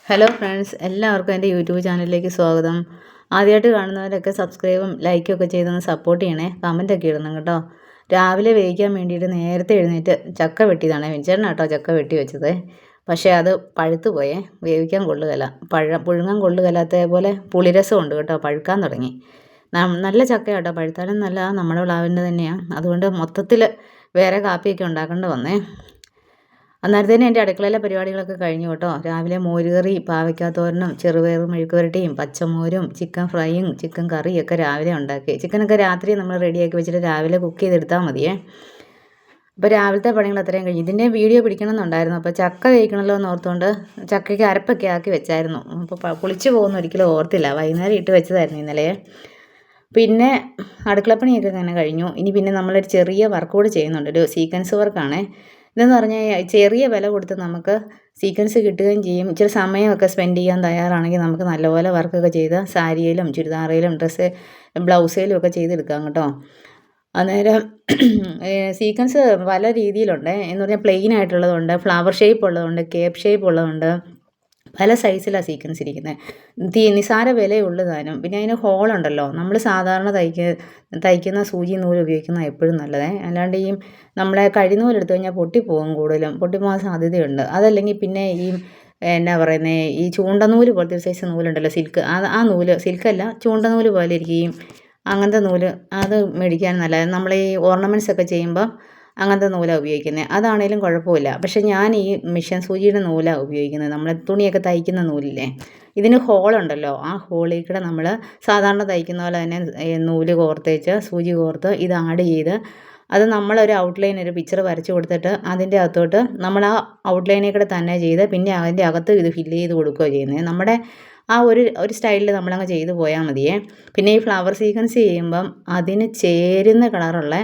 Hello friends, എല്ലാവർക്കും എൻ്റെ YouTube ചാനലിലേക്ക് സ്വാഗതം. ആദ്യമായിട്ട് കാണുന്നവരൊക്കെ സബ്സ്ക്രൈബും ലൈക്കും ഒക്കെ ചെയ്തൊന്ന് സപ്പോർട്ട് ചെയ്യണേ. കമൻറ്റൊക്കെ ഇടണം കേട്ടോ. രാവിലെ വേവിക്കാൻ വേണ്ടിയിട്ട് നേരത്തെ എഴുന്നേറ്റ് ചക്ക വെട്ടിയതാണ്. വെഞ്ചേട്ടനാ കേട്ടോ ചക്ക വെട്ടി വെച്ചത്. പക്ഷേ അത് പഴുത്തു പോയേ, വേവിക്കാൻ കൊള്ളുകയില്ല. പുഴുങ്ങാൻ കൊള്ളുകയില്ലാത്ത പോലെ പുളിരസം ഉണ്ട് കേട്ടോ, പഴുക്കാൻ തുടങ്ങി. നല്ല ചക്ക കേട്ടോ, പഴുത്താലും നല്ല നമ്മുടെ പ്ലാവിൻ്റെ തന്നെയാണ്. അതുകൊണ്ട് മൊത്തത്തിൽ വേറെ കാപ്പിയൊക്കെ ഉണ്ടാക്കേണ്ടി വന്നേ. അന്നേരത്തേനും എൻ്റെ അടുക്കളയിലെ പരിപാടികളൊക്കെ കഴിഞ്ഞു കേട്ടോ. രാവിലെ മോരുകറി, പാവയ്ക്കാത്തോരനും ചെറുപയർ മെഴുക്കുവരട്ടിയും പച്ചമോരും ചിക്കൻ ഫ്രൈയും ചിക്കൻ കറിയും ഒക്കെ രാവിലെ ഉണ്ടാക്കി. ചിക്കനൊക്കെ രാത്രി നമ്മൾ റെഡിയാക്കി വെച്ചിട്ട് രാവിലെ കുക്ക് ചെയ്തെടുത്താൽ മതിയേ. അപ്പോൾ രാവിലത്തെ പണികൾ അത്രയും കഴിഞ്ഞു. ഇതിൻ്റെ വീഡിയോ പിടിക്കണമെന്നുണ്ടായിരുന്നു. അപ്പോൾ ചക്ക കഴിക്കണമല്ലോ എന്ന് ഓർത്തുകൊണ്ട് ചക്കയ്ക്ക് അരപ്പൊക്കെ ആക്കി വെച്ചായിരുന്നു. അപ്പോൾ പുളിച്ച് പോകുന്ന ഒരിക്കലും ഓർത്തില്ല. വൈകുന്നേരം ഇട്ട് വെച്ചതായിരുന്നു ഇന്നലെ. പിന്നെ അടുക്കളപ്പണിയൊക്കെ ഇങ്ങനെ കഴിഞ്ഞു. ഇനി പിന്നെ നമ്മളൊരു ചെറിയ വർക്ക് കൂടി ചെയ്യുന്നുണ്ട്. ഒരു സീക്വൻസ് വർക്കാണേ. ഇതെന്ന് പറഞ്ഞാൽ ചെറിയ വില കൊടുത്ത് നമുക്ക് സീക്വൻസ് കിട്ടുകയും ചെയ്യും. ഇച്ചിരി സമയമൊക്കെ സ്പെൻഡ് ചെയ്യാൻ തയ്യാറാണെങ്കിൽ നമുക്ക് നല്ലപോലെ വർക്കൊക്കെ ചെയ്ത് സാരിയിലും ചുരിദാറിലും ബ്ലൗസിലും ഒക്കെ ചെയ്തെടുക്കാം കേട്ടോ. അന്നേരം സീക്വൻസ് പല രീതിയിലുണ്ട്. എന്ന് പറഞ്ഞാൽ പ്ലെയിൻ ആയിട്ടുള്ളതുണ്ട്, ഫ്ലവർ ഷേപ്പ് ഉള്ളതുണ്ട്, കേപ്പ് ഷേപ്പ് ഉള്ളതുണ്ട്. പല സൈസിലാണ് സീക്വൻസ് ഇരിക്കുന്നത്. നിസാര വിലയുള്ളൂ താനും. പിന്നെ അതിന് ഹോളുണ്ടല്ലോ. നമ്മൾ സാധാരണ തയ്ക്കുന്ന സൂചി നൂല് ഉപയോഗിക്കുന്നത് എപ്പോഴും നല്ലതേ. അല്ലാണ്ട് ഈ നമ്മളെ കഴിനൂലെടുത്ത് കഴിഞ്ഞാൽ പൊട്ടിപ്പോകും, കൂടുതലും പൊട്ടിപ്പോകാൻ സാധ്യതയുണ്ട്. അതല്ലെങ്കിൽ പിന്നെ ഈ എന്നാ പറയുന്നത്, ഈ ചൂണ്ടനൂല് പോലത്തെ ഒരു സൈസ് നൂലുണ്ടല്ലോ, സിൽക്ക്. ആ നൂല് സിൽക്കല്ല, ചൂണ്ടനൂല് പോലെ ഇരിക്കുകയും അങ്ങനത്തെ നൂല് അത് മേടിക്കാൻ നല്ലത്. നമ്മൾ ഈ ഓർണമെൻറ്റ്സ് ഒക്കെ ചെയ്യുമ്പോൾ അങ്ങനത്തെ നൂലാണ് ഉപയോഗിക്കുന്നത്. അതാണേലും കുഴപ്പമില്ല. പക്ഷേ ഞാൻ ഈ മിഷൻ സൂചിയുടെ നൂലാണ് ഉപയോഗിക്കുന്നത്. നമ്മൾ തുണിയൊക്കെ തയ്ക്കുന്ന നൂലില്ലേ, ഇതിന് ഹോളുണ്ടല്ലോ. ആ ഹോളിൽ കൂടെ നമ്മൾ സാധാരണ തയ്ക്കുന്ന പോലെ തന്നെ നൂല് കോർത്തേച്ച് സൂചി കോർത്ത് ഇത് ആഡ് ചെയ്ത് അത് നമ്മളൊരു ഔട്ട്ലൈൻ, ഒരു പിക്ചർ വരച്ച് കൊടുത്തിട്ട് അതിൻ്റെ അകത്തോട്ട് നമ്മൾ ആ ഔട്ട്ലൈനിൽ കൂടെ തന്നെ ചെയ്ത് പിന്നെ അതിൻ്റെ അകത്ത് ഇത് ഫില്ല് ചെയ്ത് കൊടുക്കുകയാണ് ചെയ്യുന്നത്. നമ്മുടെ ആ ഒരു സ്റ്റൈലിൽ നമ്മളങ്ങ് ചെയ്ത് പോയാൽ മതിയേ. പിന്നെ ഈ ഫ്ലവർ സീക്വൻസ് ചെയ്യുമ്പം അതിന് ചേരുന്ന കളറുള്ള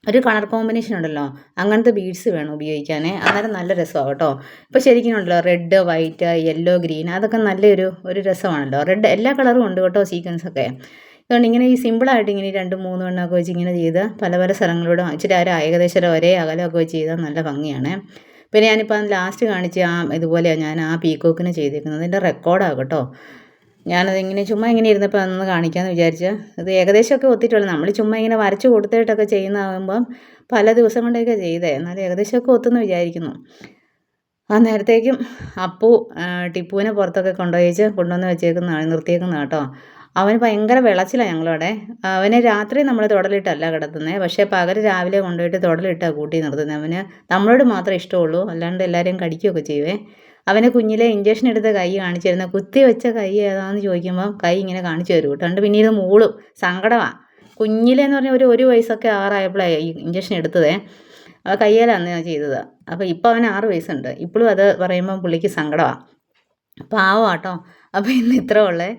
ഒരു കളർ കോമ്പിനേഷൻ ഉണ്ടല്ലോ, അങ്ങനത്തെ ബീഡ്സ് വേണം ഉപയോഗിക്കാൻ. അന്നേരം നല്ല രസമാണ് കേട്ടോ. ഇപ്പോൾ ശരിക്കും ഉണ്ടല്ലോ, റെഡ്, വൈറ്റ്, യെല്ലോ, ഗ്രീൻ, അതൊക്കെ നല്ലൊരു രസമാണല്ലോ. റെഡ് എല്ലാ കളറും ഉണ്ട് കേട്ടോ സീക്വൻസൊക്കെ. അതുകൊണ്ട് ഇങ്ങനെ ഈ സിമ്പിളായിട്ട് ഇങ്ങനെ 2-3 എണ്ണമൊക്കെ വെച്ച് ഇങ്ങനെ ചെയ്ത് പല പല സ്ഥലങ്ങളിലൂടെ ഇച്ചിരി ഏകദേശം ഒരേ അകലമൊക്കെ വെച്ച് ചെയ്താൽ നല്ല ഭംഗിയാണ്. പിന്നെ ഞാനിപ്പോൾ ലാസ്റ്റ് കാണിച്ച ഇതുപോലെയാണ് ഞാൻ ആ പീക്കോക്കിന് ചെയ്തേക്കുന്നത്. അതിൻ്റെ റെക്കോർഡാണ് കേട്ടോ. ഞാനതിങ്ങനെ ചുമ്മാ ഇങ്ങനെ ഇരുന്നപ്പോൾ അതൊന്ന് കാണിക്കാമെന്ന് വിചാരിച്ച്. ഇത് ഏകദേശമൊക്കെ ഒത്തിട്ടുള്ളൂ. നമ്മൾ ചുമ്മാ ഇങ്ങനെ വരച്ച് കൊടുത്തിട്ടൊക്കെ ചെയ്യുന്നതാകുമ്പം പല ദിവസം കൊണ്ടൊക്കെ ചെയ്തേ, എന്നാലും ഏകദേശമൊക്കെ ഒത്തെന്ന് വിചാരിക്കുന്നു. ആ നേരത്തേക്കും അപ്പു ടിപ്പുവിനെ പുറത്തൊക്കെ കൊണ്ടുവന്ന് നിർത്തിയേക്കുന്നതാണ് കേട്ടോ. അവന് ഭയങ്കര വിളച്ചിലാണ് ഞങ്ങളവിടെ. അവന് രാത്രി നമ്മൾ തുടലിട്ടല്ല കിടത്തുന്നത്, പക്ഷേ പകൽ രാവിലെ കൊണ്ടുപോയിട്ട് തുടലിട്ടാണ് കൂട്ടി നിർത്തുന്നത്. അവന് നമ്മളോട് മാത്രമേ ഇഷ്ടമുള്ളൂ, അല്ലാണ്ട് എല്ലാവരെയും കടിക്കുകയൊക്കെ ചെയ്യുവേ. അവന് കുഞ്ഞിലെ ഇഞ്ചക്ഷൻ എടുത്ത കൈ കാണിച്ചു തരുന്നത്, കുത്തി വെച്ച കൈ ഏതാണെന്ന് ചോദിക്കുമ്പോൾ കൈ ഇങ്ങനെ കാണിച്ചു തരും കേട്ടോ. എന്നിട്ട് പിന്നീട് മൂളും, സങ്കടമാണ്. കുഞ്ഞിലെന്ന് പറഞ്ഞാൽ ഒരു വയസ്സൊക്കെ ആറായപ്പോഴാണ് ഈ ഇഞ്ചക്ഷൻ എടുത്തതേ. കയ്യിലാണ് ഞാൻ ചെയ്തത്. അപ്പോൾ ഇപ്പോൾ അവന് 6 വയസ്സുണ്ട്. ഇപ്പോഴും അത് പറയുമ്പോൾ പുള്ളിക്ക് സങ്കടമാണ്. പാവം കേട്ടോ. അപ്പോൾ ഇന്ന് ഇത്രേ ഉള്ളേ.